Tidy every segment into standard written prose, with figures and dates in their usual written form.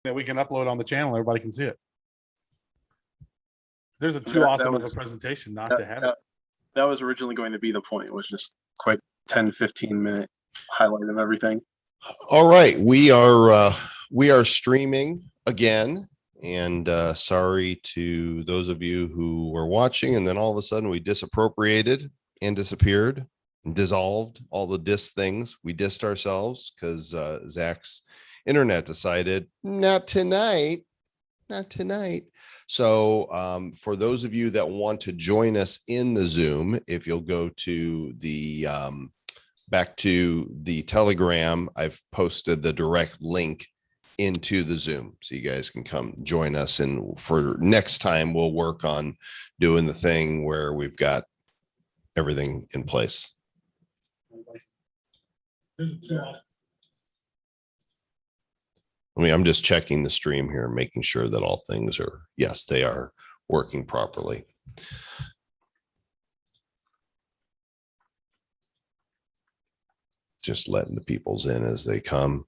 that we can upload on the channel. Everybody can see it. There's a too awesome of a presentation not to have it. That was originally going to be the point. It was just quick 10-15 minute highlight of everything. All right, we are streaming again, and sorry to those of you who were watching, and then all of a sudden we disappropriated and disappeared and dissolved all the diss things. We dissed ourselves because Zach's internet decided not tonight. So for those of you that want to join us in the Zoom, if you'll go to the back to the Telegram, I've posted the direct link into the Zoom so you guys can come join us. And for next time, we'll work on doing the thing where we've got everything in place. I'm just checking the stream here, making sure that all things are, yes, they are working properly. Just letting the peoples in as they come.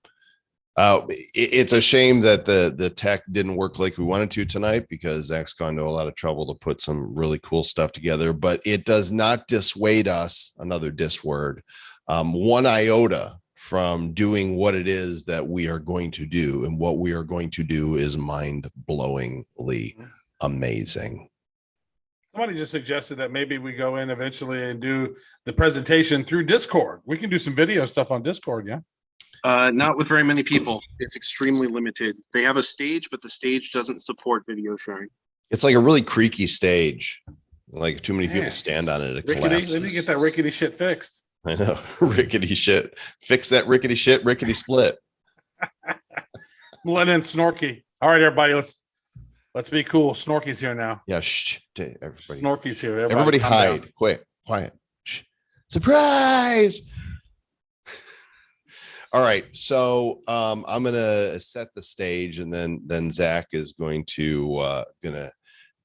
It's a shame that the tech didn't work like we wanted to tonight, because Zach's gone to a lot of trouble to put some really cool stuff together, but it does not dissuade us, another diss word, one iota from doing what it is that we are going to do. And what we are going to do is mind-blowingly amazing. Somebody just suggested that maybe we go in eventually and do the presentation through Discord. We can do some video stuff on Discord, yeah? Not with very many people. It's extremely limited. They have a stage, but the stage doesn't support video sharing. It's like a really creaky stage. Like too many people stand on it. Rickety, let me get that rickety shit fixed. I know. Rickety shit. Fix that rickety shit, rickety split. Let in Snorky. All right, everybody, let's be cool. Snorky's here now. Yeah, shh. Everybody. Snorky's here. Everybody hide. Down. Quick, quiet. Shh. Surprise. All right. So I'm gonna set the stage, and then Zach is going to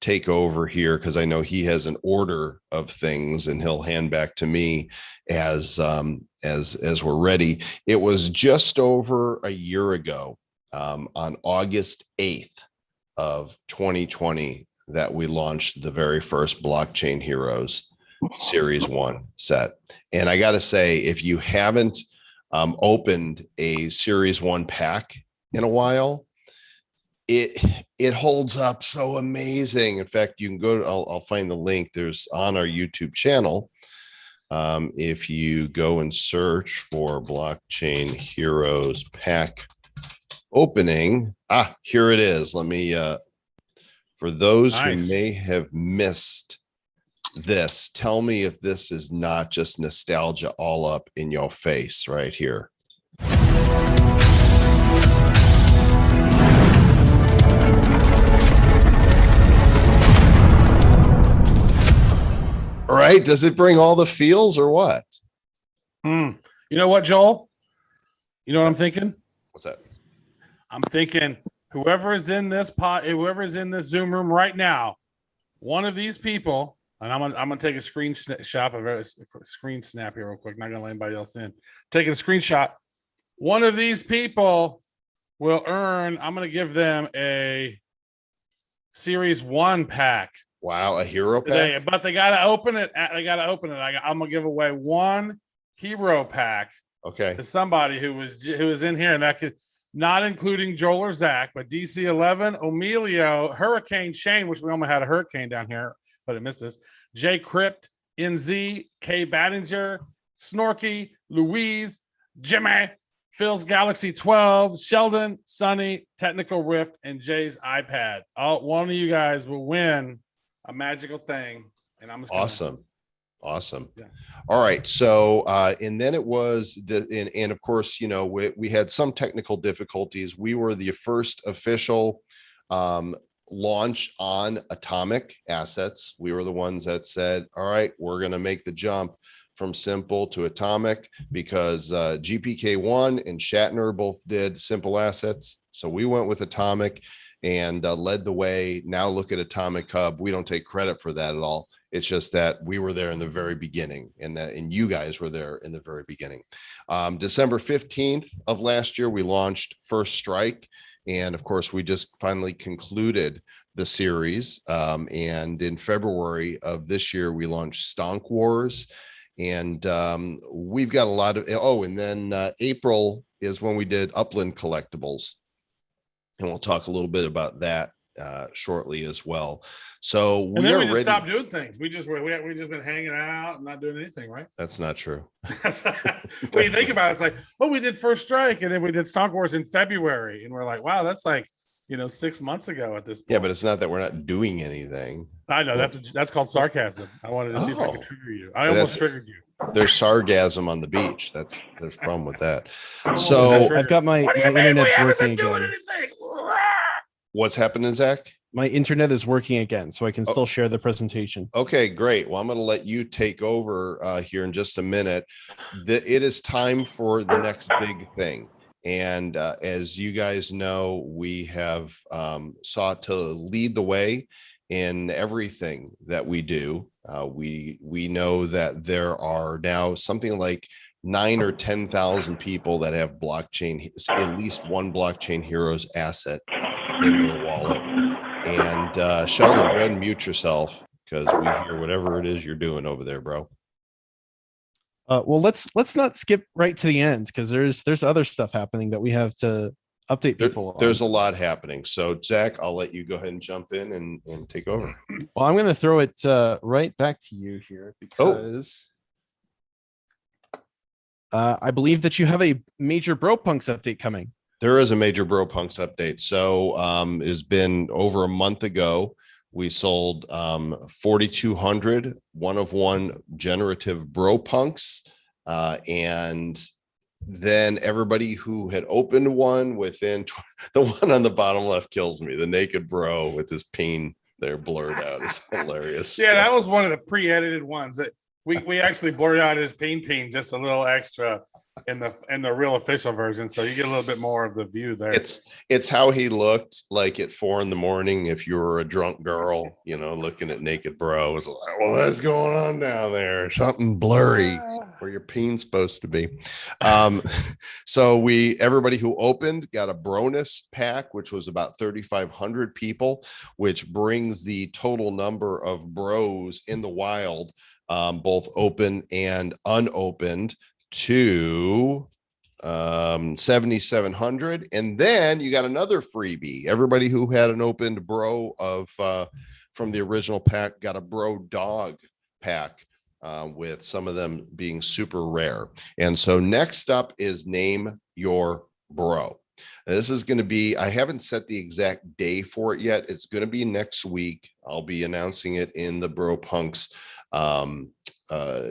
take over here, because I know he has an order of things, and he'll hand back to me as we're ready. It was just over a year ago, on August 8th of 2020, that we launched the very first Blockchain Heroes Series 1 set. And I got to say, if you haven't opened a Series 1 pack in a while, it holds up so amazing. In fact, you can go to, I'll find the link. There's on our YouTube channel. If you go and search for Blockchain Heroes pack opening, here it is. Let me, for those who may have missed this, tell me if this is not just nostalgia all up in your face right here. All right, does it bring all the feels or what? You know what, Joel? You know what I'm thinking? What's that? I'm thinking whoever is in this Zoom room right now, one of these people, and I'm gonna take a screenshot of a screen snap here real quick. Not gonna let anybody else in. Taking a screenshot. One of these people will earn. I'm gonna give them a Series 1 pack. Wow, a hero pack. Today, but they gotta open it. I'm gonna give away one hero pack. Okay. To somebody who was in here, and that could, not including Joel or Zach, but DC11, Emilio, Hurricane Shane, which we almost had a hurricane down here, but it missed us. J Crypt, NZ, K Battinger, Snorky, Louise, Jimmy, Phil's Galaxy 12, Sheldon, Sonny, Technical Rift, and Jay's iPad. One of you guys will win a magical thing, and I'm just awesome. Yeah. All right. So, and then it was, and of course, you know, we had some technical difficulties. We were the first official launch on Atomic Assets. We were the ones that said, all right, we're going to make the jump from Simple to Atomic, because GPK1 and Shatner both did Simple Assets. So we went with Atomic and led the way. Now look at Atomic Hub. We don't take credit for that at all. It's just that we were there in the very beginning, and you guys were there in the very beginning. December 15th of last year, we launched First Strike, And of course, we just finally concluded the series. And in February of this year, we launched Stonk Wars. And we've got a lot of, and then April is when we did Upland Collectibles. And we'll talk a little bit about that shortly as well. So and we then are we just ready. stopped doing things. We just been hanging out and not doing anything, right? That's not true. When you think about it, it's like, well, we did First Strike and then we did Stonk Wars in February, and we're like, wow, that's like 6 months ago at this point. Yeah, but it's not that we're not doing anything. I know that's called sarcasm. I wanted to see if I could trigger you. I almost triggered you. There's sarcasm on the beach. There's a problem with that. Almost So got I've got my internet's working again. what's happening, Zach? My internet is working again, so I can still share the presentation. Okay, great. Well, I'm going to let you take over here in just a minute. It is time for the next big thing. And as you guys know, we have sought to lead the way in everything that we do. We know that there are now something like 9 or 10,000 people that have blockchain, at least one Blockchain Heroes asset in their wallet. And Sheldon, go ahead and mute yourself because we hear whatever it is you're doing over there, bro. Well, let's not skip right to the end because there's other stuff happening that we have to update people on. There's a lot happening. So Zach, I'll let you go ahead and jump in and take over. Well, I'm going to throw it right back to you here because I believe that you have a major Bro Punks update coming. There is a major Bro Punks update. So it's been over a month ago. We sold 4,200 one-of-one generative Bro Punks. And then everybody who had opened one within the one on the bottom left kills me. The naked bro with his peen there blurred out. It's hilarious. Yeah, that was one of the pre-edited ones that we actually blurred out his peen just a little extra in the real official version, so you get a little bit more of the view there. It's how he looked like at 4 a.m. if you were a drunk girl, looking at naked bro. It's like, well, what's going on down there? Something blurry where your peen's supposed to be. So everybody who opened got a bonus pack, which was about 3,500 people, which brings the total number of bros in the wild, both open and unopened, to 7,700. And then you got another freebie. Everybody who had an opened bro from the original pack got a bro dog pack, with some of them being super rare. And so next up is Name Your Bro. Now, this is going to be, I haven't set the exact day for it yet. It's going to be next week. I'll be announcing it in the Bro Punks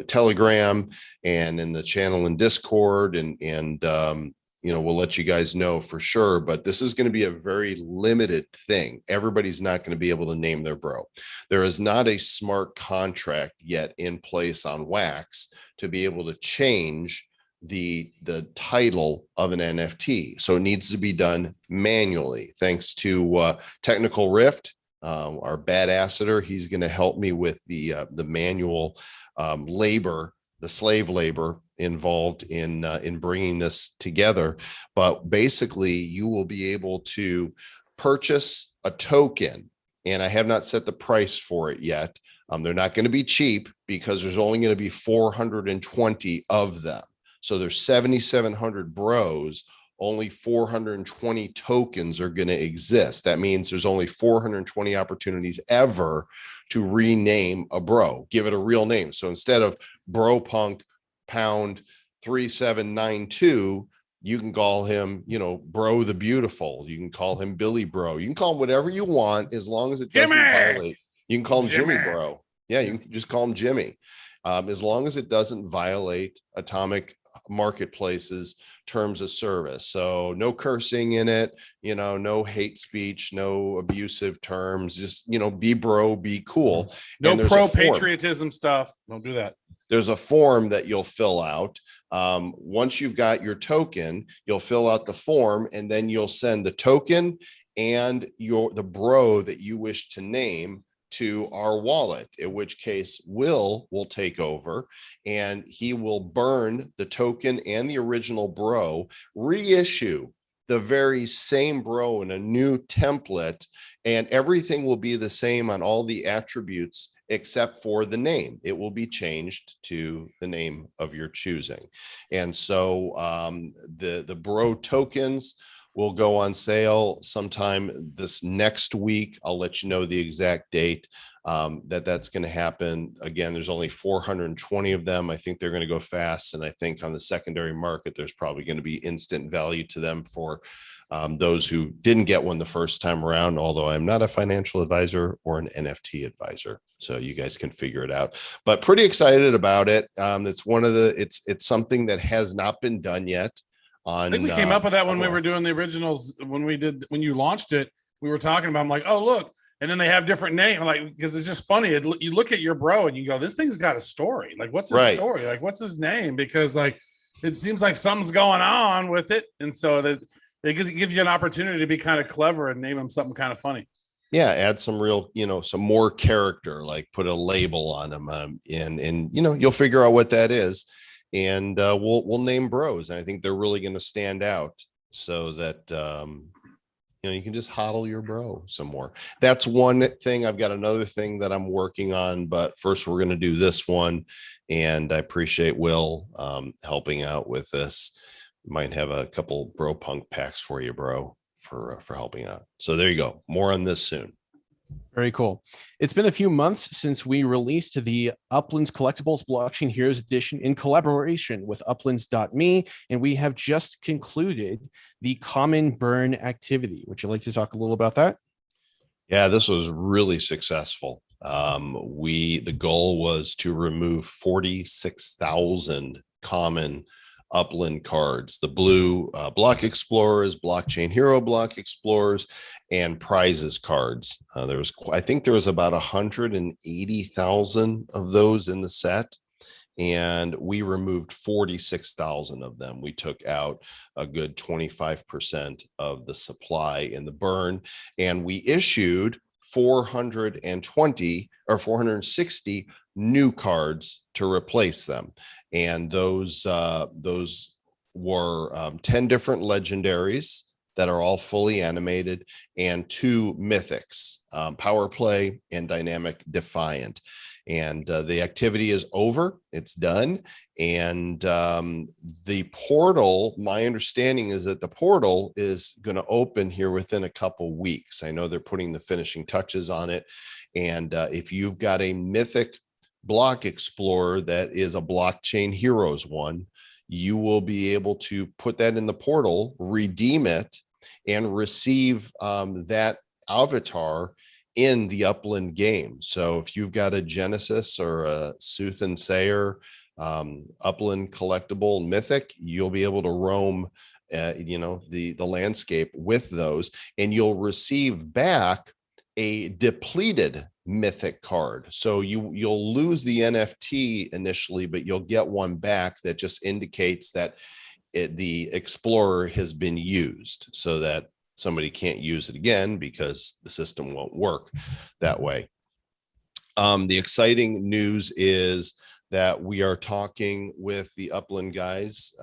Telegram and in the channel in Discord, and we'll let you guys know for sure. But this is going to be a very limited thing. Everybody's not going to be able to name their bro. There is not a smart contract yet in place on Wax to be able to change the title of an NFT, so it needs to be done manually. Thanks to Technical Rift, our badasseter, he's going to help me with the manual labor, the slave labor involved in bringing this together. But basically, you will be able to purchase a token, and I have not set the price for it yet. They're not going to be cheap because there's only going to be 420 of them. So there's 7,700 bros. Only 420 tokens are going to exist. That means there's only 420 opportunities ever to rename a bro, give it a real name. So instead of Bro Punk Pound 3792, you can call him, Bro the Beautiful. You can call him Billy Bro. You can call him whatever you want as long as it doesn't violate. You can call him Jimmy Bro. Yeah, you can just call him Jimmy. As long as it doesn't violate Atomic Marketplace's terms of service. So no cursing in it, no hate speech, no abusive terms, just, be bro, be cool. No pro patriotism stuff. Don't do that. There's a form that you'll fill out. Once you've got your token, you'll fill out the form, and then you'll send the token and the bro that you wish to name to our wallet, in which case Will take over, and he will burn the token and the original bro, reissue the very same bro in a new template, and everything will be the same on all the attributes except for the name. It will be changed to the name of your choosing. And so the bro tokens will go on sale sometime this next week. I'll let you know the exact date that's going to happen. Again, there's only 420 of them. I think they're going to go fast. And I think on the secondary market, there's probably going to be instant value to them for those who didn't get one the first time around, although I'm not a financial advisor or an NFT advisor. So you guys can figure it out, but pretty excited about it. It's one of the, it's something that has not been done yet. I think we came up with that when we were doing the originals, when you launched it, we were talking about, I'm like, oh, look. And then they have different names, like, because it's just funny. You look at your bro and you go, this thing's got a story. Like, what's his story? Like, what's his name? Because like, it seems like something's going on with it. And so that it gives you an opportunity to be kind of clever and name him something kind of funny. Yeah, add some real, some more character, like put a label on them, and you'll figure out what that is, and we'll name bros, and I think they're really going to stand out, so that you can just hodl your bro some more. That's one thing. I've got another thing that I'm working on, but first we're going to do this one, and I appreciate Will helping out with this. Might have a couple bro punk packs for you, bro, for helping out. So there you go. More on this soon. Very cool. It's been a few months since we released the Uplands Collectibles Blockchain Heroes Edition in collaboration with uplands.me, and we have just concluded the common burn activity. Would you like to talk a little about that? Yeah, this was really successful. The goal was to remove 46,000 common Upland cards, the blue block explorers, blockchain hero block explorers, and prizes cards. I think there was about 180,000 of those in the set, and we removed 46,000 of them. We took out a good 25% of the supply in the burn, and we issued 420 or 460 new cards to replace them. And those were 10 different legendaries that are all fully animated, and 2 mythics, Power Play and Dynamic Defiant. And the activity is over. It's done. And the portal, my understanding is that the portal is going to open here within a couple weeks. I know they're putting the finishing touches on it. And if you've got a mythic block explorer that is a blockchain heroes one, you will be able to put that in the portal, redeem it, and receive that avatar in the Upland game. So if you've got a Genesis or a Sooth and Sayer Upland collectible mythic, you'll be able to roam the landscape with those, and you'll receive back a depleted mythic card. So you'll lose the NFT initially, but you'll get one back that just indicates that the explorer has been used, so that somebody can't use it again because the system won't work that way. The exciting news is that we are talking with the Upland guys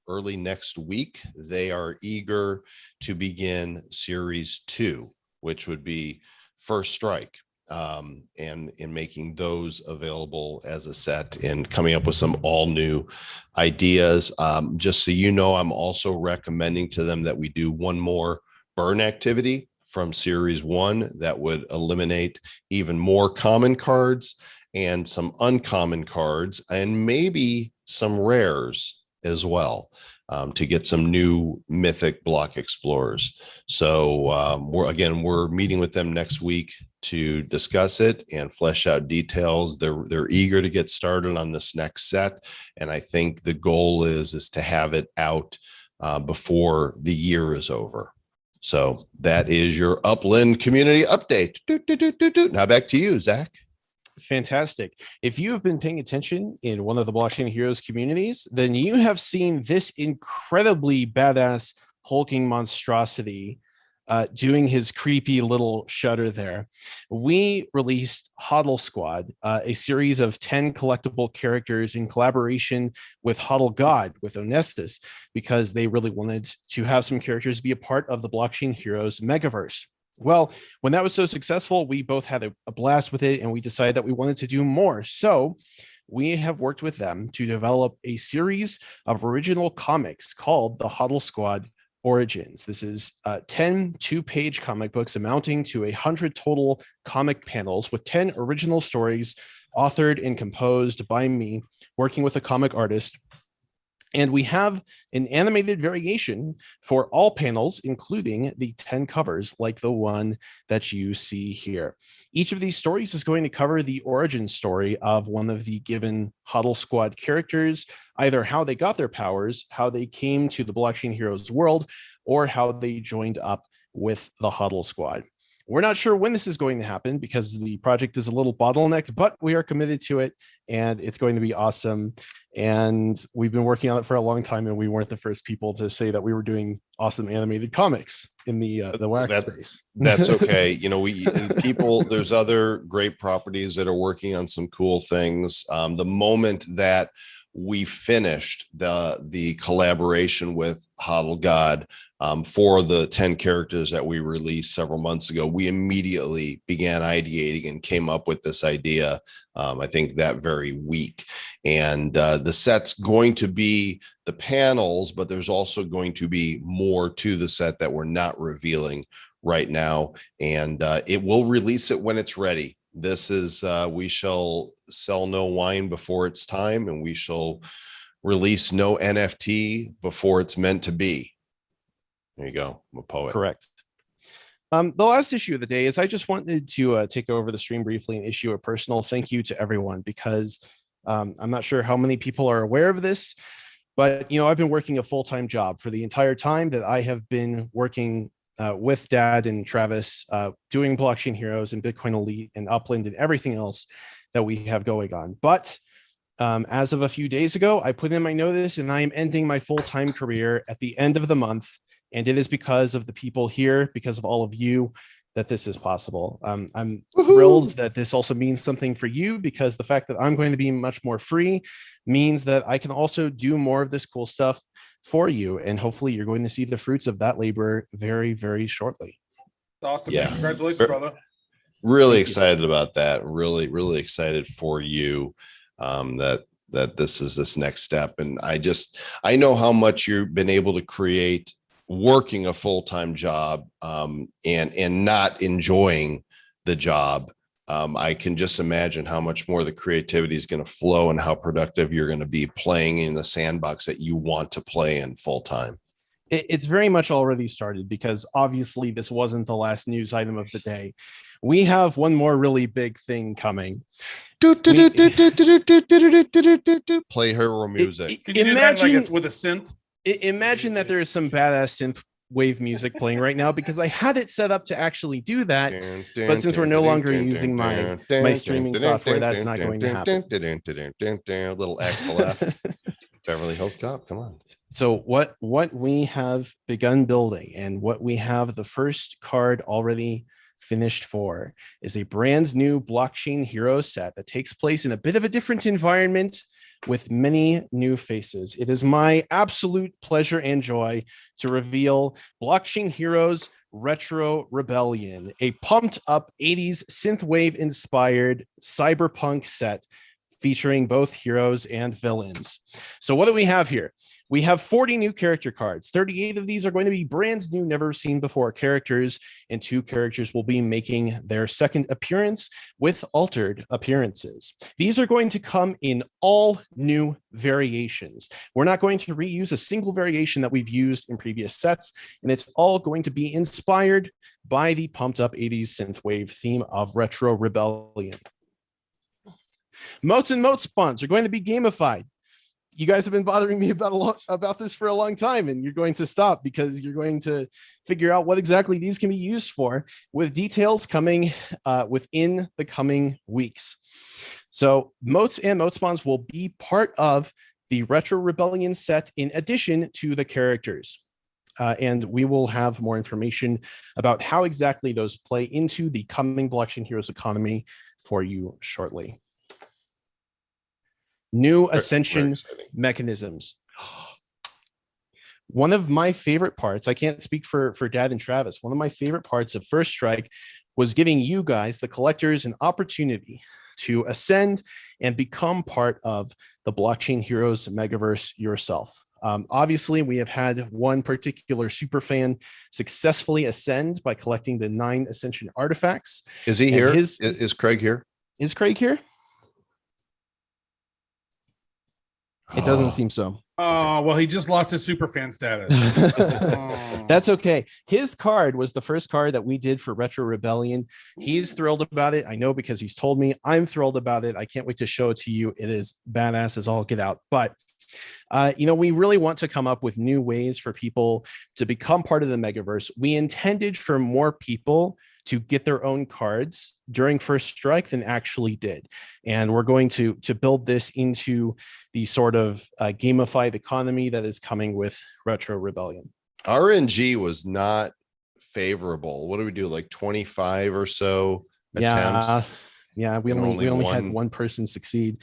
early next week. They are eager to begin Series 2, which would be First Strike, and in making those available as a set and coming up with some all new ideas. Just so you know, I'm also recommending to them that we do one more burn activity from Series 1 that would eliminate even more common cards and some uncommon cards, and maybe some rares as well, to get some new mythic block explorers. So we're meeting with them next week to discuss it and flesh out details. They're eager to get started on this next set, and I think the goal is to have it out before the year is over. So that is your Upland community update. Now back to you, Zach. Fantastic. If you have been paying attention in one of the Blockchain Heroes communities, then you have seen this incredibly badass hulking monstrosity doing his creepy little shudder there, we released Huddle Squad, a series of 10 collectible characters in collaboration with Huddle God, with Onestus, because they really wanted to have some characters be a part of the Blockchain Heroes megaverse. Well, when that was so successful, we both had a blast with it, and we decided that we wanted to do more. So we have worked with them to develop a series of original comics called the Huddle Squad Origins. This is 10 two-page comic books amounting to 100 total comic panels with 10 original stories authored and composed by me, working with a comic artist. And we have an animated variation for all panels, including the 10 covers like the one that you see here. Each of these stories is going to cover the origin story of one of the given Huddle Squad characters, either how they got their powers, how they came to the Blockchain Heroes world, or how they joined up with the Huddle Squad. We're not sure when this is going to happen because the project is a little bottlenecked, but we are committed to it and it's going to be awesome. And we've been working on it for a long time, and we weren't the first people to say that we were doing awesome animated comics in the wax space. That's okay. You know, there's other great properties that are working on some cool things. The moment that we finished the collaboration with Huddle God for the 10 characters that we released several months ago, we immediately began ideating and came up with this idea, I think that very week. And the set's going to be the panels, but there's also going to be more to the set that we're not revealing right now. And it will release it when it's ready. This is, we shall sell no wine before it's time, and we shall release no NFT before it's meant to be. There you go. I'm a poet. Correct. The last issue of the day is I just wanted to take over the stream briefly and issue a personal thank you to everyone, because I'm not sure how many people are aware of this, but I've been working a full-time job for the entire time that I have been working with Dad and Travis, doing Blockchain Heroes and Bitcoin Elite and Upland and everything else that we have going on. But as of a few days ago, I put in my notice and I am ending my full-time career at the end of the month. And it is because of the people here, because of all of you, that this is possible. I'm thrilled that this also means something for you, because the fact that I'm going to be much more free means that I can also do more of this cool stuff for you. And hopefully you're going to see the fruits of that labor very, very shortly. Awesome. Yeah. Man. Congratulations, brother. Really excited about that. Really, really excited for you that this is this next step. And I know how much you've been able to create working a full-time job and not enjoying the job. I can just imagine how much more the creativity is going to flow and how productive you're going to be playing in the sandbox that you want to play in full-time. It's very much already started, because obviously this wasn't the last news item of the day. We have one more really big thing coming. Play hero music. Can you do that like with a synth? Imagine that there is some badass synth wave music playing right now, because I had it set up to actually do that, but since we're no longer using my streaming software, that's not going to happen. Little XLF. Beverly Hills Cop, come on. So what we have begun building, and what we have the first card already finished for, is a brand new Blockchain Hero set that takes place in a bit of a different environment with many new faces. It is my absolute pleasure and joy to reveal Blockchain Heroes Retro Rebellion, a pumped up 80s synthwave inspired cyberpunk set featuring both heroes and villains. So what do we have here? We have 40 new character cards. 38 of these are going to be brand new, never seen before characters, and 2 characters will be making their second appearance with altered appearances. These are going to come in all new variations. We're not going to reuse a single variation that we've used in previous sets, and it's all going to be inspired by the pumped up 80s synthwave theme of Retro Rebellion. Moats and moat spawns are going to be gamified. You guys have been bothering me about this for a long time, and you're going to stop, because you're going to figure out what exactly these can be used for, with details coming within the coming weeks. So moats and moat spawns will be part of the Retro Rebellion set in addition to the characters. and we will have more information about how exactly those play into the coming Blockchain Heroes economy for you shortly. New ascension exciting. mechanisms. One of my favorite parts, I can't speak for Dad and Travis, one of my favorite parts of First Strike was giving you guys, the collectors, an opportunity to ascend and become part of the Blockchain Heroes Megaverse yourself. Obviously, we have had one particular super fan successfully ascend by collecting the 9 Ascension artifacts. Is he And here? his- Is Craig here? Is Craig here? It doesn't seem so. Oh, well, he just lost his super fan status. Oh. That's okay. His card was the first card that we did for Retro Rebellion. He's thrilled about it. I know because he's told me. I'm thrilled about it. I can't wait to show it to you. It is badass as all get out. But we really want to come up with new ways for people to become part of the Megaverse. We intended for more people to get their own cards during First Strike than actually did. And we're going to build this into the sort of gamified economy that is coming with Retro Rebellion. RNG was not favorable. What do we do? Like 25 or so attempts? Yeah, we and only had one person succeed.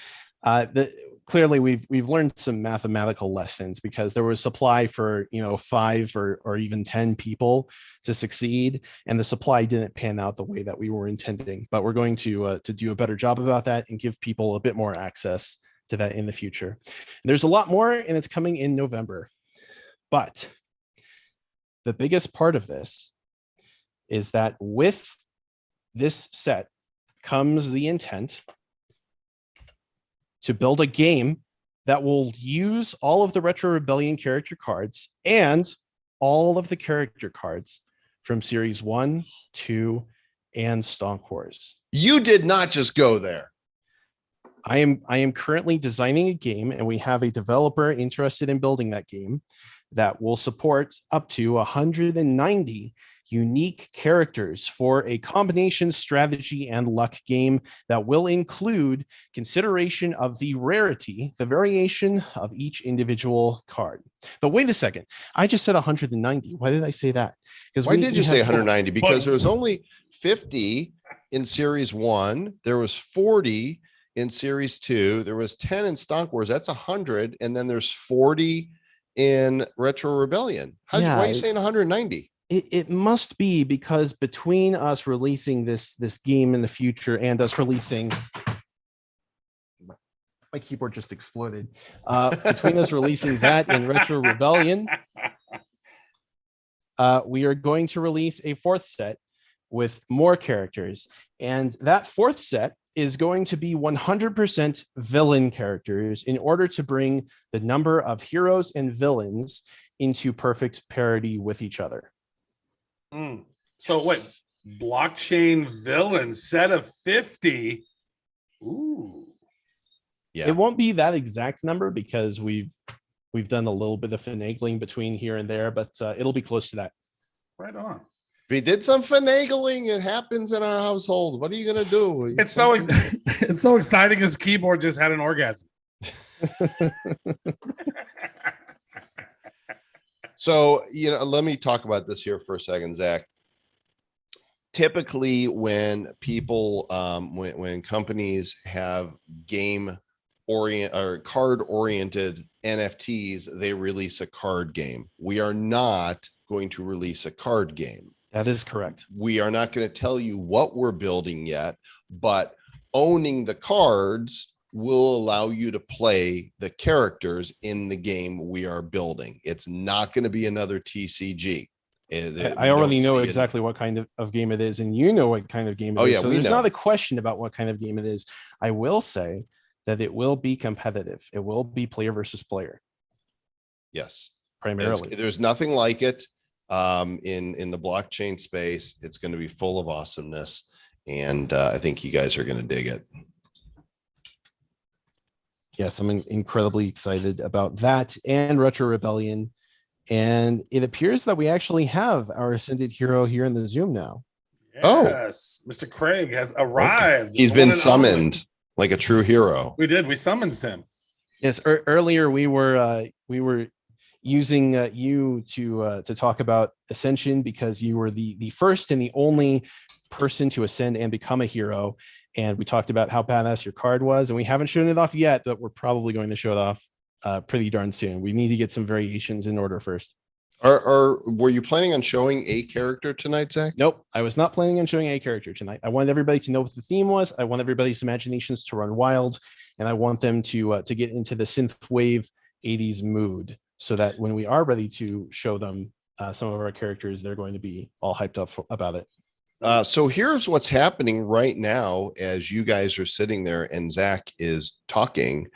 Clearly we've learned some mathematical lessons because there was supply for 5 or even 10 people to succeed, and the supply didn't pan out the way that we were intending. But we're going to do a better job about that and give people a bit more access to that in the future. And there's a lot more, and it's coming in November. But the biggest part of this is that with this set comes the intent to build a game that will use all of the Retro Rebellion character cards and all of the character cards from Series 1, 2, and Stonk Wars. You did not just go there. I am currently designing a game, and we have a developer interested in building that game that will support up to 190 unique characters for a combination strategy and luck game that will include consideration of the rarity, the variation of each individual card. But wait a second, I just said 190. Why did I say that? Because Why did you say have 190? Because there was only 50 in Series 1. There was 40 in Series 2. There was 10 in Stonk Wars. That's 100. And then there's 40 in Retro Rebellion. Why are you saying 190? It must be because between us releasing this game in the future and us releasing, my keyboard just exploded. Between us releasing that in Retro Rebellion, we are going to release a 4th set with more characters, and that 4th set is going to be 100% villain characters in order to bring the number of heroes and villains into perfect parity with each other. So what? Blockchain villain set of 50. Ooh. Yeah. It won't be that exact number because we've done a little bit of finagling between here and there, but it'll be close to that. Right on. We did some finagling. It happens in our household. What are you gonna do? It's so exciting. His keyboard just had an orgasm. So, let me talk about this here for a second, Zach. Typically, when people, when companies have card oriented NFTs, they release a card game. We are not going to release a card game. That is correct. We are not going to tell you what we're building yet, but owning the cards will allow you to play the characters in the game we are building. It's not going to be another TCG. I already know exactly what kind of game it is, and you know what kind of game it is. So there's not a question about what kind of game it is. I will say that it will be competitive. It will be player versus player. Yes. Primarily. There's nothing like it in the blockchain space. It's going to be full of awesomeness, and I think you guys are going to dig it. Yes, I'm incredibly excited about that and Retro Rebellion. And it appears that we actually have our Ascended Hero here in the Zoom now. Yes, Mr. Craig has arrived. He's been summoned like a true hero. We did. We summoned him. Yes, earlier we were using you to talk about Ascension, because you were the first and the only person to ascend and become a hero. And we talked about how badass your card was, and we haven't shown it off yet, but we're probably going to show it off pretty darn soon. We need to get some variations in order first. Were you planning on showing a character tonight, Zach? Nope, I was not planning on showing a character tonight. I wanted everybody to know what the theme was. I want everybody's imaginations to run wild, and I want them to get into the synthwave 80s mood, so that when we are ready to show them some of our characters, they're going to be all hyped up about it. So here's what's happening right now as you guys are sitting there and Zach is talking.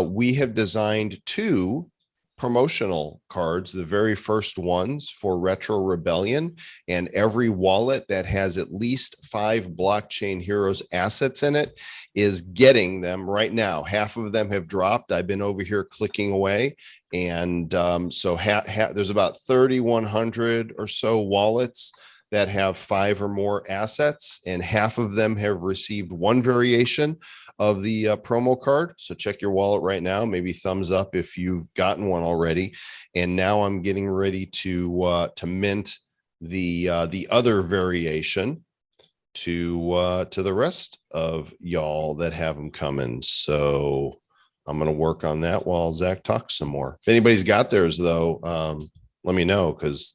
We have designed 2 promotional cards, the very first ones for Retro Rebellion, and every wallet that has at least 5 Blockchain Heroes assets in it is getting them right now. Half of them have dropped. I've been over here clicking away, and so there's about 3,100 or so wallets that have 5 or more assets, and half of them have received one variation of the promo card. So check your wallet right now, maybe thumbs up if you've gotten one already. And now I'm getting ready to mint the other variation to the rest of y'all that have them coming. So I'm going to work on that while Zach talks some more. If anybody's got theirs though, let me know, because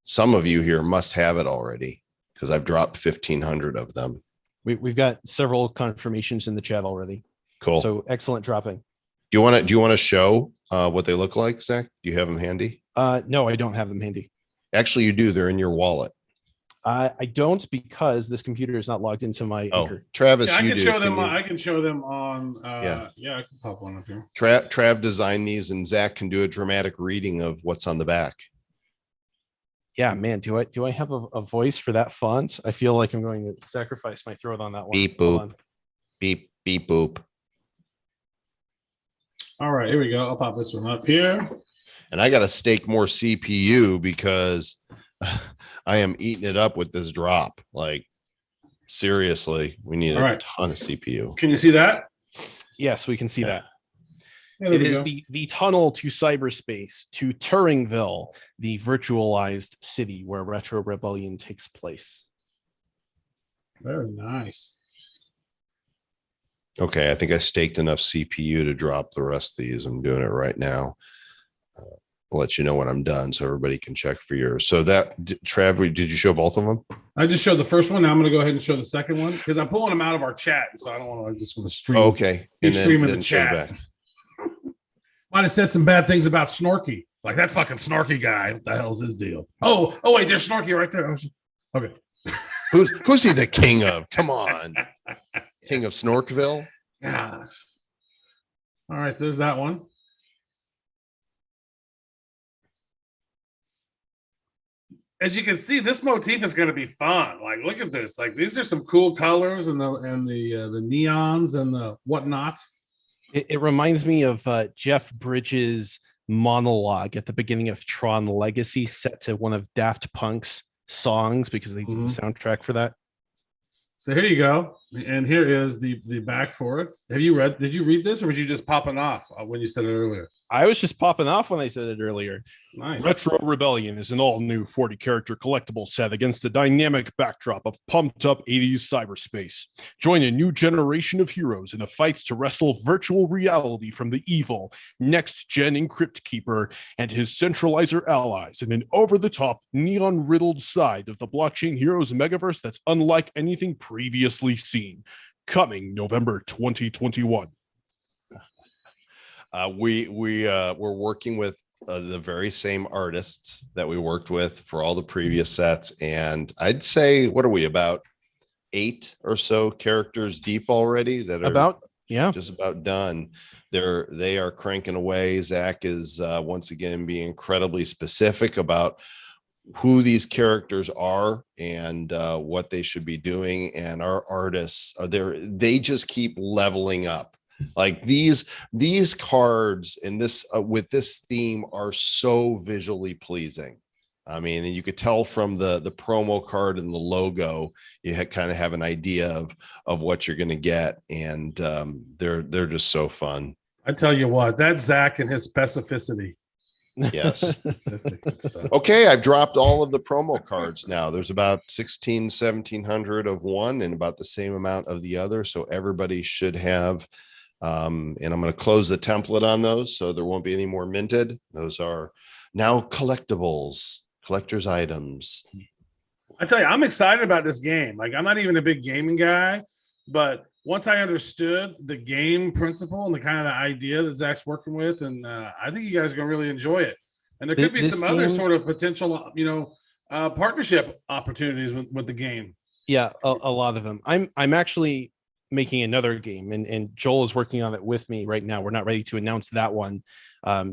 some of you here must have it already, because I've dropped 1,500 of them. We've got several confirmations in the chat already. Cool. So excellent dropping. Do you want to show what they look like, Zach? Do you have them handy? No, I don't have them handy. Actually, you do. They're in your wallet. I don't, because this computer is not logged into my Anchor. Travis, Yeah, I you can do. show them. I can show them on. Yeah. I can pop one up here. Trav designed these, and Zach can do a dramatic reading of what's on the back. Yeah, man. Do I have a voice for that font? I feel like I'm going to sacrifice my throat on that one. Beep Hold boop. on. Beep beep boop. All right, here we go. I'll pop this one up here. And I got to stake more CPU because I am eating it up with this drop. Like, seriously, we need a ton of CPU. Can you see that? Yes, we can see that. Yeah, it is the tunnel to cyberspace, to Turingville, the virtualized city where Retro Rebellion takes place. Very nice. Okay, I think I staked enough CPU to drop the rest of these. I'm doing it right now. I'll let you know when I'm done so everybody can check for yours. So that, Trav, did you show both of them? I just showed the first one. Now I'm going to go ahead and show the second one, because I'm pulling them out of our chat. So I don't want to just want to stream. Okay. And stream in the chat. Might have said some bad things about Snorky. Like, that fucking Snorky guy. What the hell's his deal? Oh, wait, there's Snorky right there. Okay. Who's he the king of? Come on. King of Snorkville? Gosh. All right, so there's that one. As you can see, this motif is going to be fun. Like, look at this. Like, these are some cool colors, and the neons and the whatnots. It reminds me of Jeff Bridges' monologue at the beginning of Tron Legacy, set to one of Daft Punk's songs, because they did the soundtrack for that. So here you go. And here is the back for it. Did you read this, or was you just popping off when you said it earlier? I was just popping off when I said it earlier. Nice. Retro Rebellion is an all-new 40-character collectible set against the dynamic backdrop of pumped-up 80s cyberspace. Join a new generation of heroes in the fights to wrestle virtual reality from the evil next-gen Encrypt Keeper and his centralizer allies in an over-the-top, neon-riddled side of the Blockchain Heroes megaverse that's unlike anything previously seen. Coming November 2021. We're working with the very same artists that we worked with for all the previous sets, and I'd say, what are we, about 8 or so characters deep already that are just about done. They are cranking away. Zach is once again being incredibly specific about who these characters are and what they should be doing, and our artists are there. They just keep leveling up. Like these cards and this with this theme are so visually pleasing. I mean, and you could tell from the promo card and the logo, you kind of have an idea of what you're going to get, and they're just so fun. I tell you what, that Zach and his specificity. Yes. Specific and stuff. Okay, I've dropped all of the promo cards now. There's about 1700 of one and about the same amount of the other. So everybody should have, and I'm going to close the template on those so there won't be any more minted. Those are now collectibles, collector's items. I tell you, I'm excited about this game. Like, I'm not even a big gaming guy, but once I understood the game principle and the kind of the idea that Zach's working with, and I think you guys are going to really enjoy it. And there could be some other sort of potential, partnership opportunities with the game. Yeah, a lot of them. I'm actually making another game, and Joel is working on it with me right now. We're not ready to announce that one,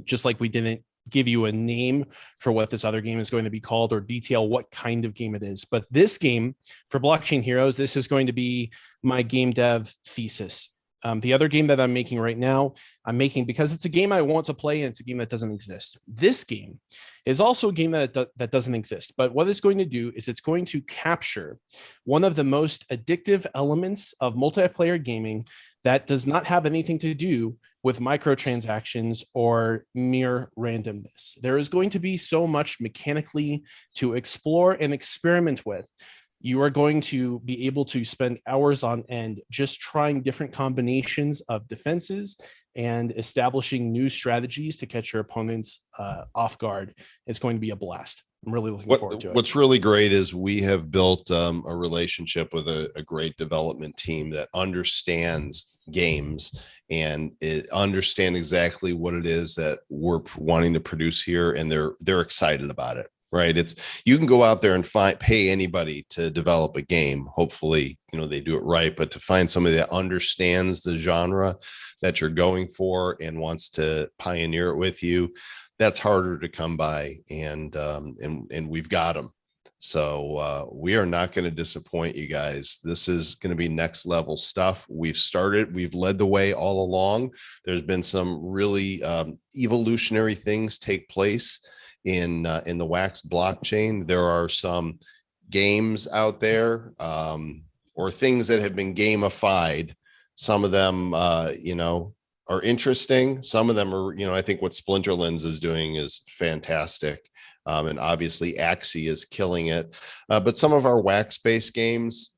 just like we didn't give you a name for what this other game is going to be called or detail what kind of game it is. But this game for Blockchain Heroes, this is going to be my game dev thesis. The other game that I'm making right now, I'm making because it's a game I want to play and it's a game that doesn't exist. This game is also a game that doesn't exist. But what it's going to do is it's going to capture one of the most addictive elements of multiplayer gaming that does not have anything to do with microtransactions or mere randomness. There is going to be so much mechanically to explore and experiment with. You are going to be able to spend hours on end just trying different combinations of defenses and establishing new strategies to catch your opponents off guard. It's going to be a blast. I'm really looking forward to it. What's really great is we have built a relationship with a great development team that understands games and understand exactly what it is that we're wanting to produce here, and they're excited about it. Right. You can go out there and pay anybody to develop a game. Hopefully, they do it right. But to find somebody that understands the genre that you're going for and wants to pioneer it with you, that's harder to come by. And we've got them. So we are not going to disappoint you guys. This is going to be next level stuff. We've led the way all along. There's been some really evolutionary things take place in the Wax blockchain. There are some games out there or things that have been gamified. Some of them, are interesting. Some of them are, I think what Splinterlands is doing is fantastic. And obviously Axie is killing it. But some of our Wax-based games,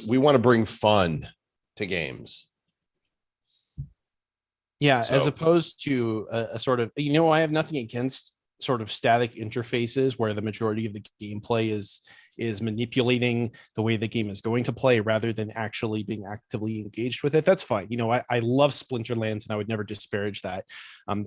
we want to bring fun to games. Yeah, so, as opposed to a sort of, I have nothing against sort of static interfaces where the majority of the gameplay is manipulating the way the game is going to play rather than actually being actively engaged with it. That's fine. I love Splinterlands and I would never disparage that.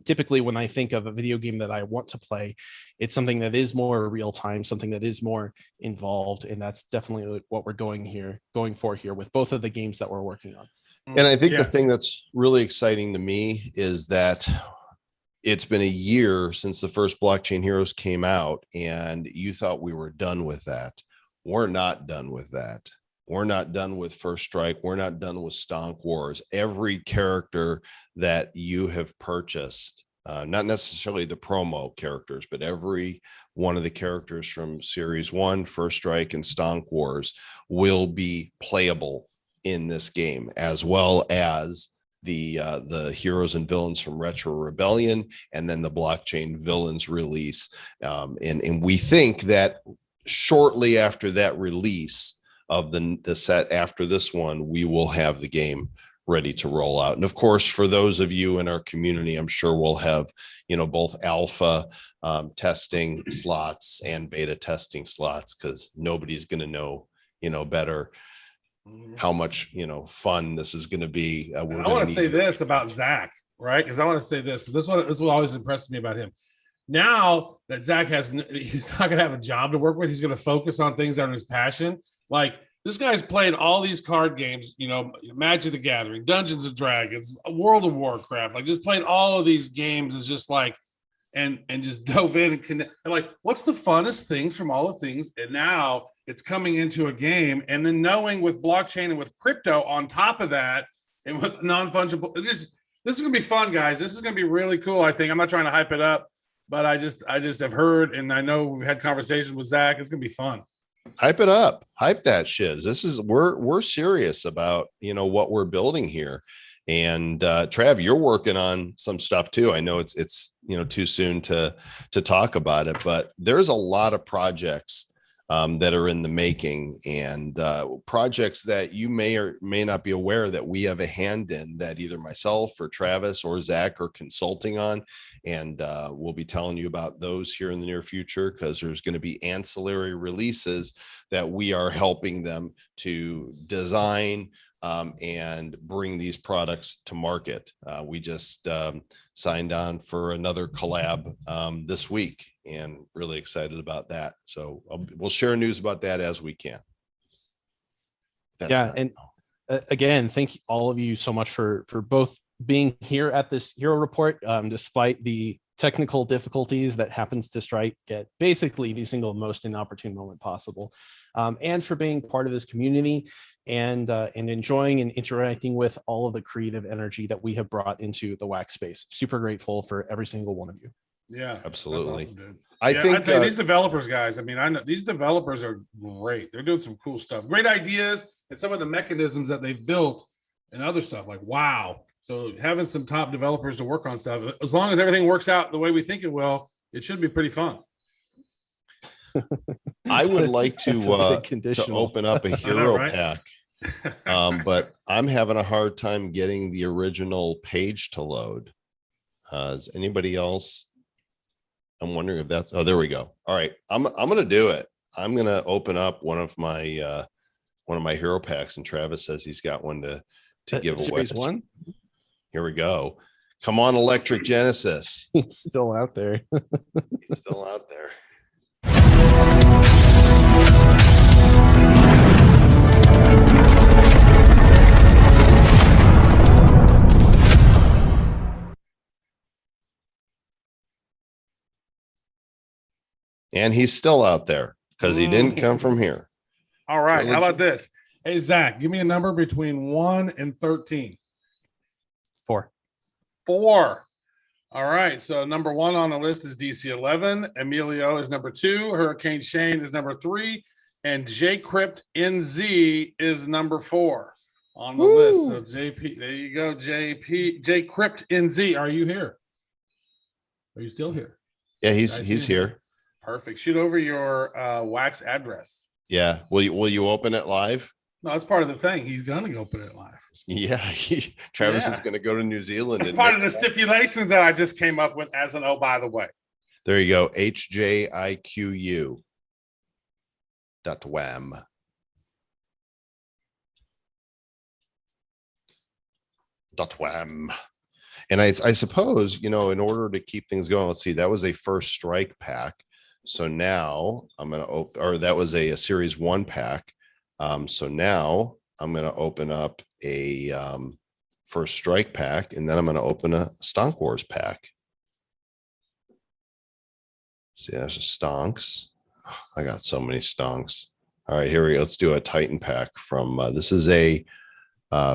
Typically when I think of a video game that I want to play, it's something that is more real time, something that is more involved. And that's definitely what we're going for here with both of the games that we're working on. And I think the thing that's really exciting to me is that it's been a year since the first Blockchain Heroes came out, and you thought we were done with that. We're not done with that. We're not done with First Strike. We're not done with Stonk Wars. Every character that you have purchased, not necessarily the promo characters, but every one of the characters from Series 1, First Strike, and Stonk Wars will be playable in this game, as well as the heroes and villains from Retro Rebellion, and then the Blockchain Villains release. And we think that shortly after that release of the set after this one, we will have the game ready to roll out. And of course, for those of you in our community, I'm sure we'll have, both alpha testing slots and beta testing slots, because nobody's going to know, better how much fun this is going to be. I want to say this about Zach, right? Because I want to say this because this is what always impressed me about him. Now that Zach he's not going to have a job to work with, he's going to focus on things that are his passion. Like, this guy's played all these card games, Magic the Gathering, Dungeons and Dragons, World of Warcraft, like just played all of these games is just like, and just dove in and connect. And like, what's the funnest things from all the things? And now it's coming into a game, and then knowing with blockchain and with crypto on top of that, and with non-fungible, this is going to be fun, guys. This is going to be really cool. I think I'm not trying to hype it up, but I just have heard, and I know we've had conversations with Zach. It's going to be fun. Hype it up, hype that shiz. We're serious about, what we're building here. And Trav, you're working on some stuff too. I know it's too soon to talk about it, but there's a lot of projects that are in the making, and projects that you may or may not be aware that we have a hand in, that either myself or Travis or Zach are consulting on. And we'll be telling you about those here in the near future, because there's going to be ancillary releases that we are helping them to design and bring these products to market. We just signed on for another collab this week, and really excited about that. So we'll share news about that as we can. And again, thank all of you so much for both being here at this Hero Report, despite the technical difficulties that happens to strike at basically the single most inopportune moment possible, and for being part of this community and enjoying and interacting with all of the creative energy that we have brought into the wax space. Super grateful for every single one of you. Yeah, absolutely. That's awesome, dude. I think I'd say these developers, guys, I mean, I know these developers are great. They're doing some cool stuff, great ideas, and some of the mechanisms that they've built and other stuff, like, wow. So having some top developers to work on stuff, as long as everything works out the way we think it will, it should be pretty fun. I would like to open up a hero right? pack, but I'm having a hard time getting the original page to load. Is anybody else? I'm wondering if that's, oh, there we go. All right. I'm going to do it. I'm going to open up one of my hero packs, and Travis says he's got one to give away. Series 1. Here we go. Come on, Electric Genesis. He's still out there. He's still out there. And he's still out there because he didn't come from here. All right. How about this? Hey, Zach, give me a number between 1 and 13. 4. 4. All right. So number 1 on the list is DC11. Emilio is number 2. Hurricane Shane is number 3. And J Crypt NZ is number 4 on the list. So JP, there you go. J Crypt NZ. Are you here? Are you still here? Yeah, he's here. Perfect. Shoot over your wax address. Yeah. Will you open it live? No, that's part of the thing. He's gonna go open it live. Yeah, Travis is gonna go to New Zealand. That's part of the stipulations that I just came up with as an by the way. There you go. HJIQU. .wham. .wham. And I suppose, in order to keep things going, let's see, that was a first strike pack. So now I'm going to open, or that was a series 1 pack. So now I'm going to open up a first strike pack, and then I'm going to open a Stonk Wars pack. See, that's just stonks. I got so many stonks. All right, here we go. Let's do a Titan pack from this is a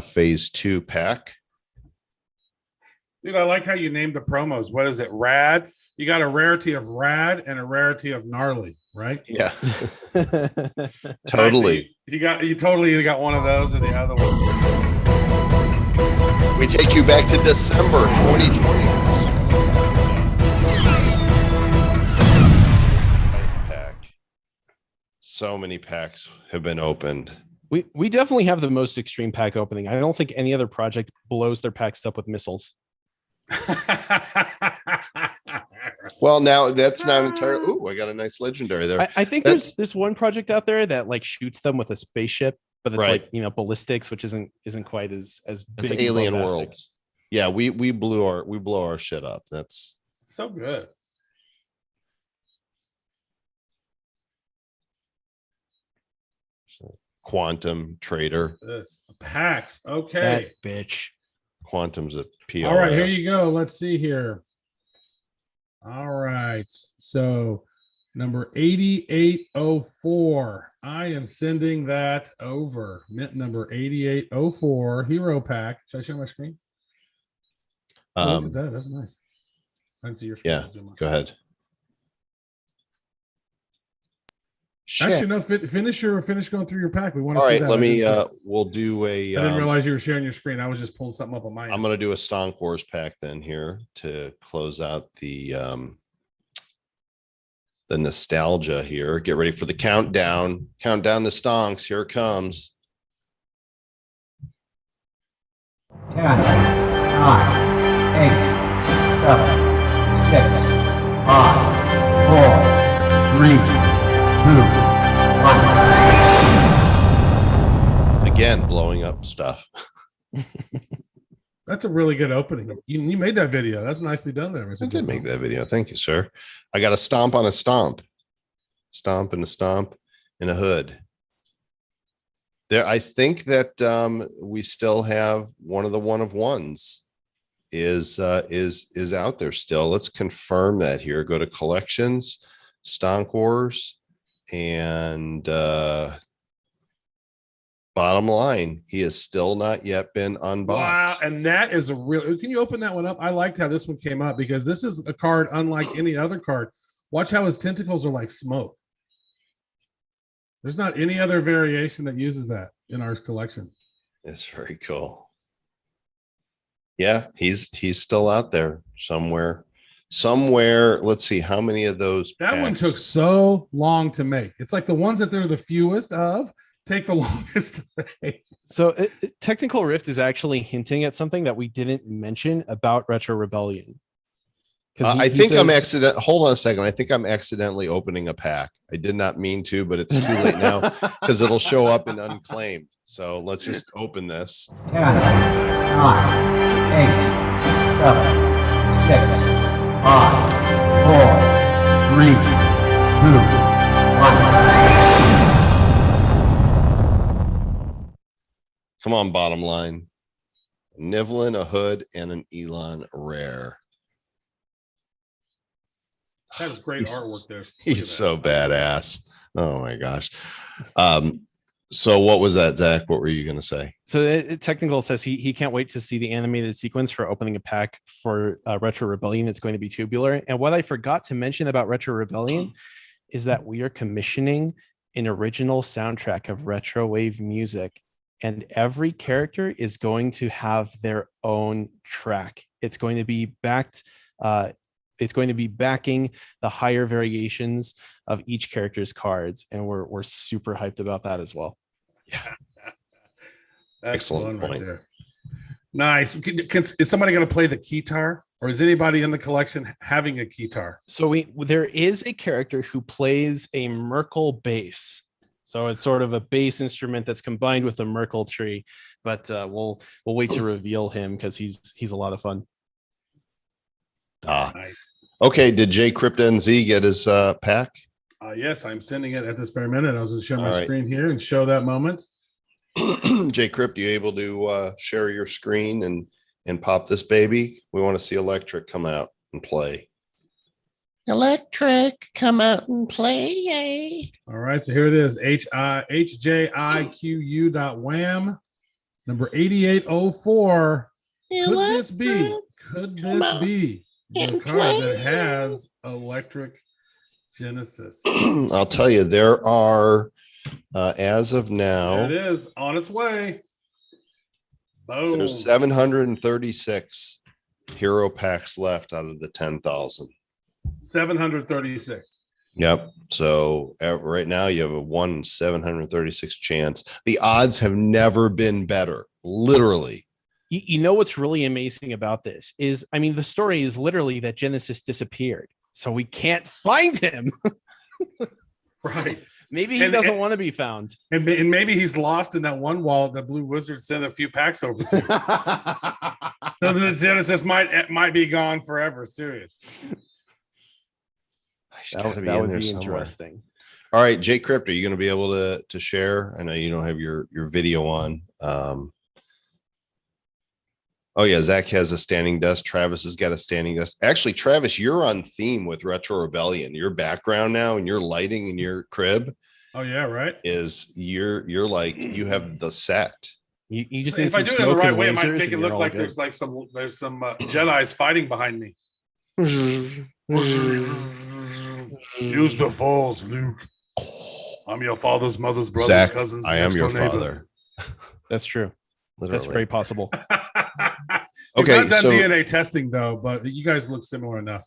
phase 2 pack. Dude, I like how you named the promos. What is it? Rad. You got a rarity of rad and a rarity of gnarly, right? Yeah. Totally. You totally either got one of those or the other ones. We take you back to December 2020. Pack. So many packs have been opened. We definitely have the most extreme pack opening. I don't think any other project blows their packs up with missiles. Well, now that's not entirely. Ooh, I got a nice legendary there. I think there's one project out there that like shoots them with a spaceship, but it's right. like ballistics, which isn't quite as big. It's Alien Worlds. Yeah, we blow our shit up. That's so good. Quantum Trader. This packs. Okay. That bitch. Quantum's a PR. All right, here you go. Let's see here. All right. So number 8804. I am sending that over. Mint number 8804 hero pack. Should I share my screen? Look at that. That's nice. I can see your screen. Yeah, go ahead. Shit. Actually, no. Finish going through your pack. We want to All see right, that. let I me. didn't see We'll do a. it. I didn't realize you were sharing your screen. I was just pulling something up on my end. I'm gonna do a Stonk Wars pack then here to close out the nostalgia here. Get ready for the countdown. Count down the stonks. Here it comes. 10, 9, 8, 7, 6, 5, 4, 3, 2, 1. Again, blowing up stuff. That's a really good opening. You made that video. That's nicely done there, Mr. I did Joel make Comm. that video. Thank you, sir. I got a stomp on a stomp. Stomp and a stomp in a hood. There, I think that we still have one of the one of ones is out there still. Let's confirm that here. Go to collections, Stonk Wars, and bottom line, he has still not yet been unboxed. Wow, and that is a real. Can you open that one up? I liked how this one came up because this is a card unlike any other card. Watch how his tentacles are like smoke. There's not any other variation that uses that in our collection. It's very cool. Yeah, he's still out there somewhere. Let's see how many of those. That one packs- took so long to make. It's like the ones that they're the fewest of take the longest to make. So Technical Rift is actually hinting at something that we didn't mention about Retro Rebellion. I think I'm hold on a second. I think I'm accidentally opening a pack. I did not mean to, but it's too late now because it'll show up in unclaimed. So let's just open this. 10, 9, 8, 7, 6, 5, 4, 3, 2, 1. Come on, bottom line. Nivlin, a hood, and an Elon rare. That is great artwork there. Look at He's that. so badass. Oh my gosh. So what was that, Zach? What were you going to say? So Technical says he can't wait to see the animated sequence for opening a pack for Retro Rebellion. It's going to be tubular. And what I forgot to mention about Retro Rebellion is that we are commissioning an original soundtrack of retro wave music, and every character is going to have their own track. It's going to be backed. It's going to be backing the higher variations of each character's cards, and we're super hyped about that as well. Yeah. That's Excellent fun point. there. Nice. Is somebody going to play the keytar, or is anybody in the collection having a keytar? So there is a character who plays a Merkle bass. So it's sort of a bass instrument that's combined with a Merkle tree, but we'll wait to reveal him because he's a lot of fun. Nice. Okay. Did J Crypt NZ get his pack? Yes, I'm sending it at this very minute. I was going to share my All right. screen here and show that moment. J Crypt, you able to share your screen and pop this baby? We want to see Electric come out and play. Electric, come out and play. All right, so here it is. HJIQU.wham, number 8804. Could this be the card that has Electric Genesis? I'll tell you, there are, as of now, There it is, on its way. Boom. there's 736 hero packs left out of the 10,000. 736. Yep. So right now you have a 1 in 736 chance. The odds have never been better. Literally. You know what's really amazing about this is, I mean, the story is literally that Genesis disappeared, so we can't find him. Right. Maybe he doesn't want to be found. And maybe he's lost in that one wallet that Blue Wizard sent a few packs over to. So the Genesis might be gone forever. Serious. He's That gotta would in there be somewhere. interesting. All right, J Crypt, are you going to be able to share? I know you don't have your video on. Oh yeah, Zach has a standing desk. Travis has got a standing desk. Actually, Travis, you're on theme with Retro Rebellion. Your background now and your lighting in your crib Oh yeah, right. is you're like you have the set. You just need If I some do it in the smoke right and way, it might lasers make and it you're look all like good. there's some Jedi's fighting behind me. Use the falls, Luke. I'm your father's mother's brother's Zach, cousin's. I am next your door neighbor. father. That's true. Literally. That's very possible. We've Okay, not done so- DNA testing though, but you guys look similar enough.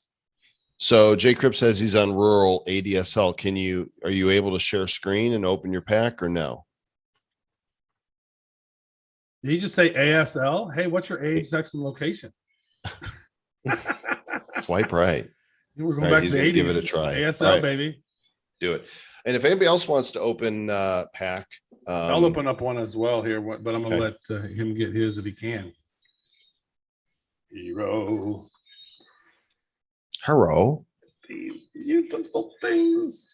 So J Crip says he's on rural ADSL. Are you able to share screen and open your pack or no? Did he just say ASL? Hey, what's your age, sex, and location? Swipe right. We're going All right, back he's to the gonna 80s. give it a try. ASL, All right. baby. Do it. And if anybody else wants to open pack, I'll open up one as well here, but I'm going to okay. let him get his if he can. Hero. Hello. These beautiful things.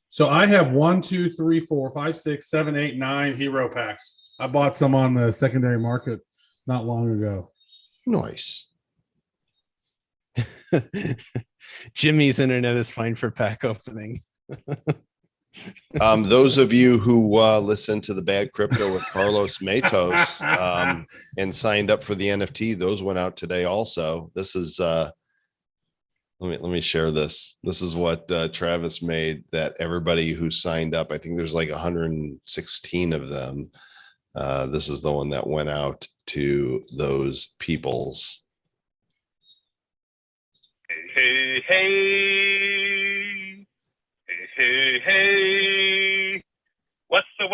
So I have 1, 2, 3, 4, 5, 6, 7, 8, 9 hero packs. I bought some on the secondary market not long ago. Nice. Jimmy's internet is fine for pack opening. Those of you who listen to the Bad Crypto with Carlos Matos and signed up for the NFT, those went out today also. This is let me share this. This is what Travis made that everybody who signed up, I think there's like 116 of them. This is the one that went out to those peoples. Hey, hey, hey, hey. What's up?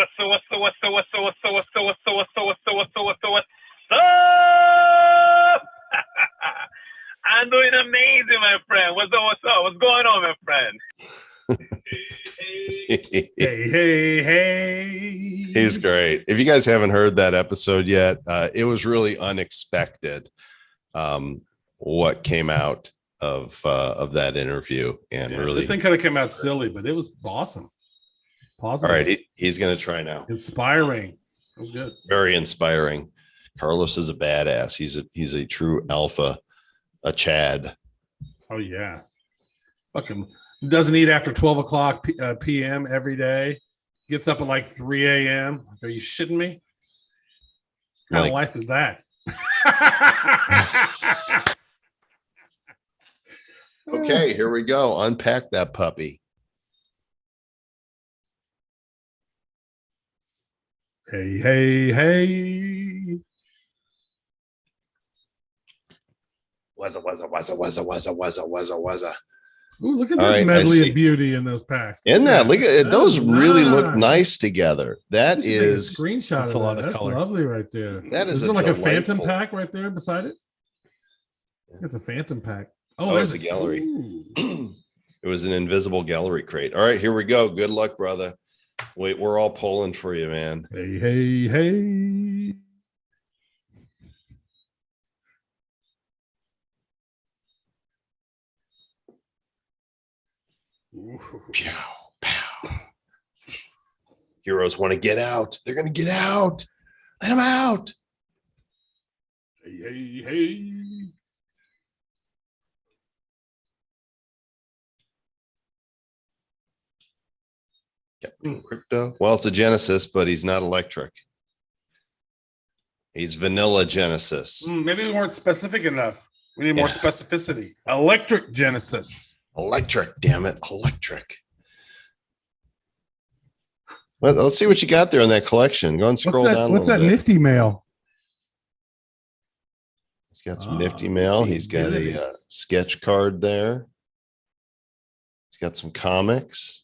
I'm doing amazing, my friend. What's up? What's going on, my friend? Hey. He's great. If you guys haven't heard that episode yet, it was really unexpected what came out of that interview, and really this thing kind of came out silly, but it was awesome. Positive. all right. He's going to try now. Inspiring. It was good. Very inspiring. Carlos is a badass. He's a true alpha, a Chad. Oh yeah. Fucking doesn't eat after 12 o'clock p.m. every day. Gets up at like 3 a.m. Are you shitting me? What kind of life is that? Okay, here we go. Unpack that puppy. Hey. Wazza. Ooh, look at All this right, I medley see. of beauty in those packs. Isn't that? Look at it. Those really look nice. nice together. That You should take a is screenshot That's of a lot that. of That's color. lovely right there. That is there a like a phantom delightful- pack right there beside it? It's a phantom pack. Oh, it's a gallery. Ooh. It was an invisible gallery crate. All right, here we go. Good luck, brother. Wait, we're all pulling for you, man. Hey. Ooh. Pow, pow. Heroes want to get out. They're going to get out. Let them out. Hey. Captain Crypto. Well, it's a Genesis, but he's not electric. He's vanilla Genesis. Maybe we weren't specific enough. We need more Yeah. specificity. Electric Genesis. Electric, damn it. Electric. Well, let's see what you got there in that collection. Go and scroll down. What's a that little bit. nifty mail? He's got some nifty mail. He's got a sketch card there. He's got some comics.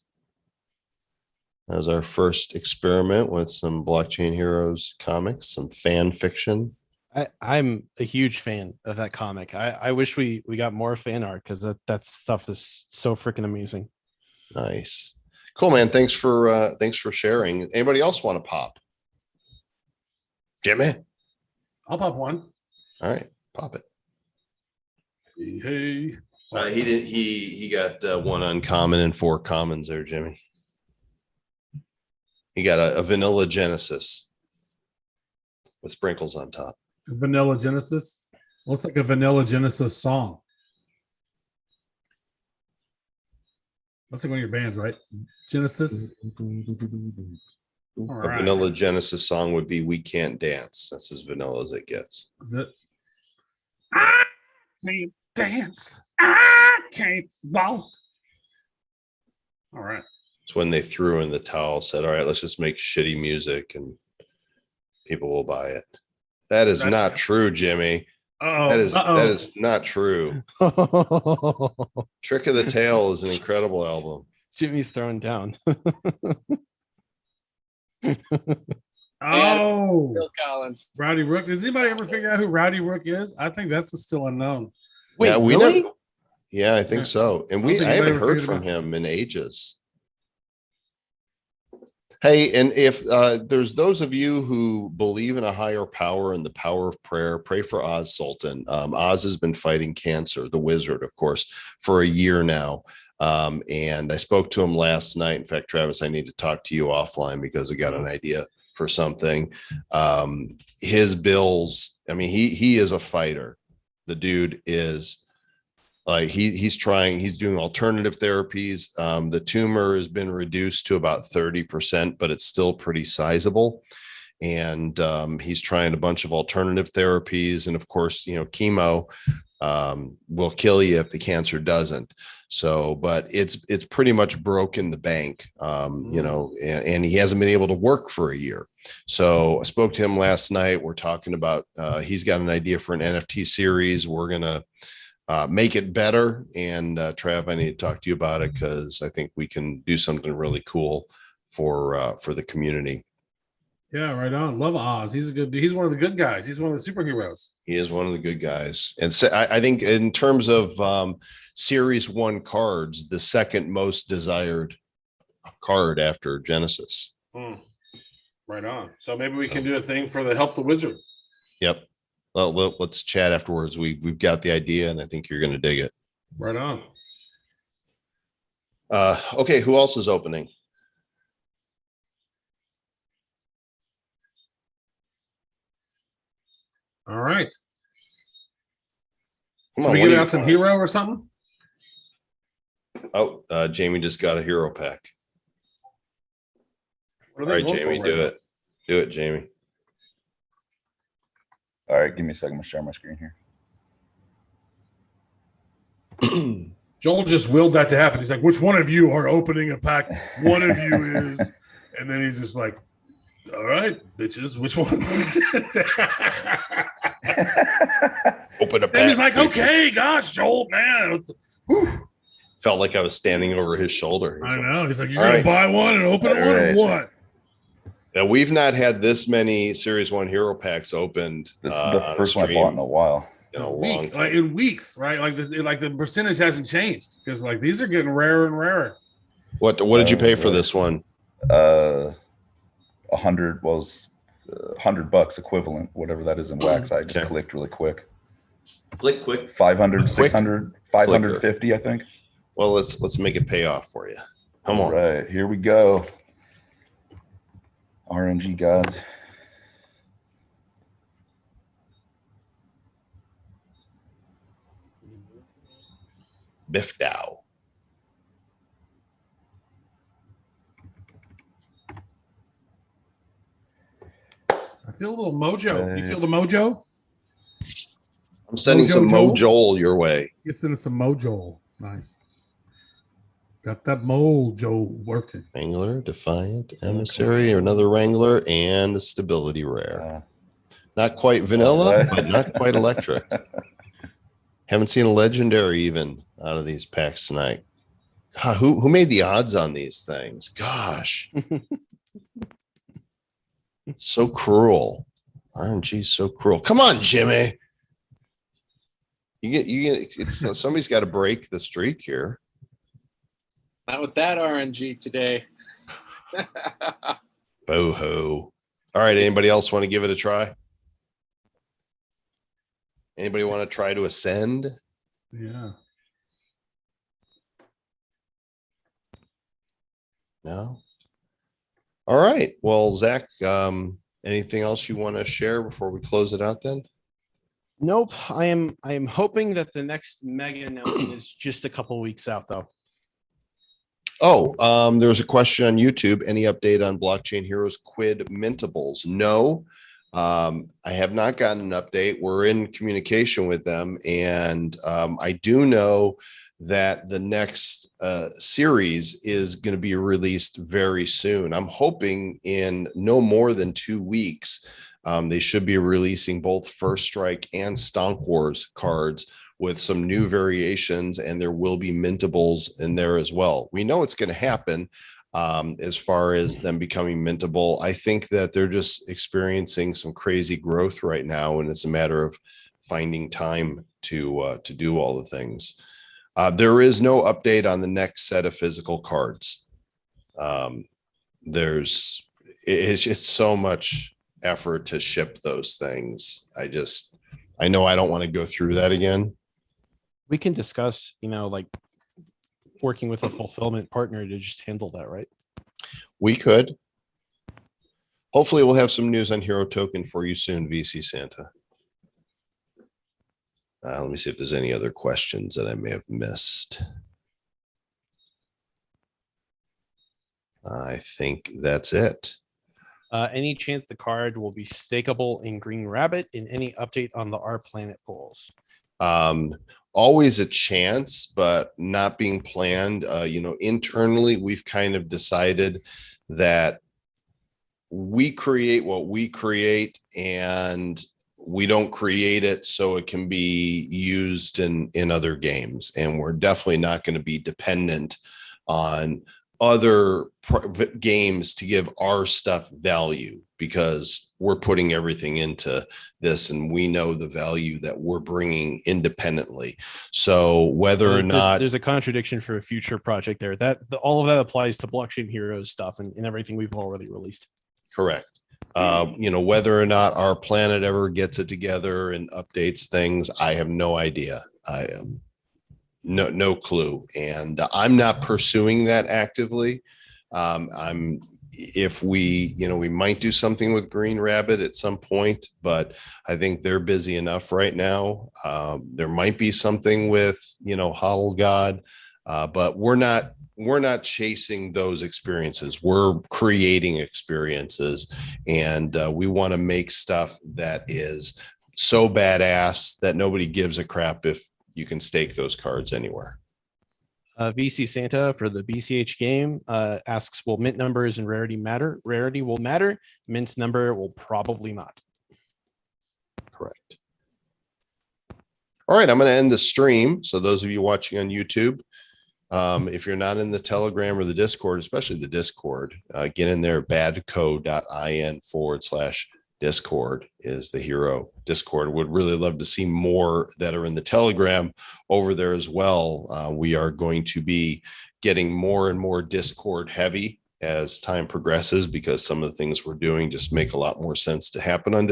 That was our first experiment with some Blockchain Heroes comics, some fan fiction. I'm a huge fan of that comic. I wish we got more fan art because that stuff is so freaking amazing. Nice. Cool, man. Thanks for sharing. Anybody else want to pop? Jimmy? I'll pop one. All right, pop it. Hey. He did. He got one uncommon and 4 commons there, Jimmy. He got a vanilla Genesis with sprinkles on top. Vanilla Genesis. Looks like a Vanilla Genesis song. That's like one of your bands, right? Genesis. All A right. vanilla Genesis song would be "We Can't Dance." That's as vanilla as it gets. Is it? I can't dance. I can't walk. All right. It's when they threw in the towel, said, all right, let's just make shitty music and people will buy it. That is not true, Jimmy. That is not true. Trick of the Tail is an incredible album. Jimmy's throwing down. Oh, Bill Collins. Rowdy Rook. Does anybody ever figure out who Rowdy Rook is? I think that's still unknown. Wait, Yeah, we really? never- Yeah, I think so. And I don't think I haven't anybody ever heard figured from it out. him in ages. Hey, and if there's those of you who believe in a higher power and the power of prayer, pray for Oz Sultan. Oz has been fighting cancer, the wizard, of course, for a year now. And I spoke to him last night. In fact, Travis, I need to talk to you offline because I got an idea for something. His bills, I mean, he is a fighter. The dude is like he's doing alternative therapies. The tumor has been reduced to about 30%, but it's still pretty sizable. And he's trying a bunch of alternative therapies. And of course, chemo will kill you if the cancer doesn't. So, but it's pretty much broken the bank, and he hasn't been able to work for a year. So I spoke to him last night. We're talking about, he's got an idea for an NFT series. We're going to make it better. And Trav, I need to talk to you about it because I think we can do something really cool for the community. Yeah, right on. Love Oz. He's one of the good guys. He's one of the superheroes. He is one of the good guys. And so I think in terms of Series 1 cards, the second most desired card after Genesis. Right on. So maybe we can do a thing for the Help the Wizard. Yep. Well, let's chat afterwards. We've got the idea, and I think you're going to dig it. Right on. Okay, who else is opening? All right. Come So on, we what give do out some hero or something? Oh, Jamie just got a hero pack. What are All they right, going for Jamie, right do now? it. Do it, Jamie. All right, give me a second. I'm gonna share my screen here. Joel just willed that to happen. He's like, which one of you are opening a pack? One of you is. And then he's just like, all right, bitches, which one? Open a pack. And he's like, bitch. okay, gosh, Joel, man. Whew. Felt like I was standing over his shoulder. He's I like, know. He's like, you're All going right. to buy one and open All one or right. what? Now, we've not had this many Series 1 hero packs opened. This is on the a first one I stream bought in a while. in a long Like time. in weeks, right? Like the percentage hasn't changed because like these are getting rarer and rarer. What did you pay for this one? $100 was $100 equivalent, whatever that is in wax. I just Okay. clicked really quick. Click quick. 500, 600, 550, I think. Well, let's make it pay off for you. Come All on. right, here we go. RNG gods. Biff Dow. I feel a little mojo. You feel the mojo? I'm sending Mojo some Joel? Mo Joel your way. It's in some mojo. Nice. Got that mojo working. Wrangler, Defiant, Emissary, another Wrangler, and a Stability Rare. Not quite vanilla, Alright. but not quite electric. Haven't seen a legendary even out of these packs tonight. God, who made the odds on these things? Gosh. So cruel. RNG is so cruel. Come on, Jimmy. You get it's somebody's got to break the streak here. Not with that RNG today. Boo-hoo. All right, anybody else want to give it a try? Anybody want to try to ascend? Yeah. No. All right. Well, Zach, anything else you want to share before we close it out then? Nope. I am hoping that the next mega announcement is just a couple weeks out though. Oh, there's a question on YouTube. Any update on Blockchain Heroes Quid mintables? No. I have not gotten an update. We're in communication with them, and I do know that the next series is going to be released very soon. I'm hoping in no more than 2 weeks. They should be releasing both First Strike and Stonk Wars cards with some new variations, and there will be mintables in there as well. We know it's going to happen. As far as them becoming mintable, I think that they're just experiencing some crazy growth right now, and it's a matter of finding time to do all the things. There is no update on the next set of physical cards. It's just so much effort to ship those things. I know I don't want to go through that again. We can discuss, like working with a fulfillment partner to just handle that, right? We could. Hopefully we'll have some news on Hero Token for you soon, VC Santa. Let me see if there's any other questions that I may have missed. I think that's it. Any chance the card will be stakeable in Green Rabbit? And any update on the Our Planet polls? Always a chance, but not being planned. Internally, we've kind of decided that we create what we create, and we don't create it so it can be used in other games. And we're definitely not going to be dependent on other games to give our stuff value, because we're putting everything into this and we know the value that we're bringing independently. So whether or not there's a contradiction for a future project there, all of that applies to Blockchain Heroes stuff and everything we've already released. Correct. Whether or not Our Planet ever gets it together and updates things, I have no idea. I am no clue, and I'm not pursuing that actively. If we might do something with Green Rabbit at some point, but I think they're busy enough right now. There might be something with Huddle God, but we're not chasing those experiences. We're creating experiences, and we want to make stuff that is so badass that nobody gives a crap if you can stake those cards anywhere. VC Santa for the BCH game asks, will mint numbers and rarity matter? Rarity will matter. Mint number will probably not. Correct. All right, I'm going to end the stream. So those of you watching on YouTube, if you're not in the Telegram or the Discord, especially the Discord, get in there. badco.in/Discord is the Hero Discord. Would really love to see more that are in the Telegram over there as well. We are going to be getting more and more Discord heavy as time progresses, because some of the things we're doing just make a lot more sense to happen on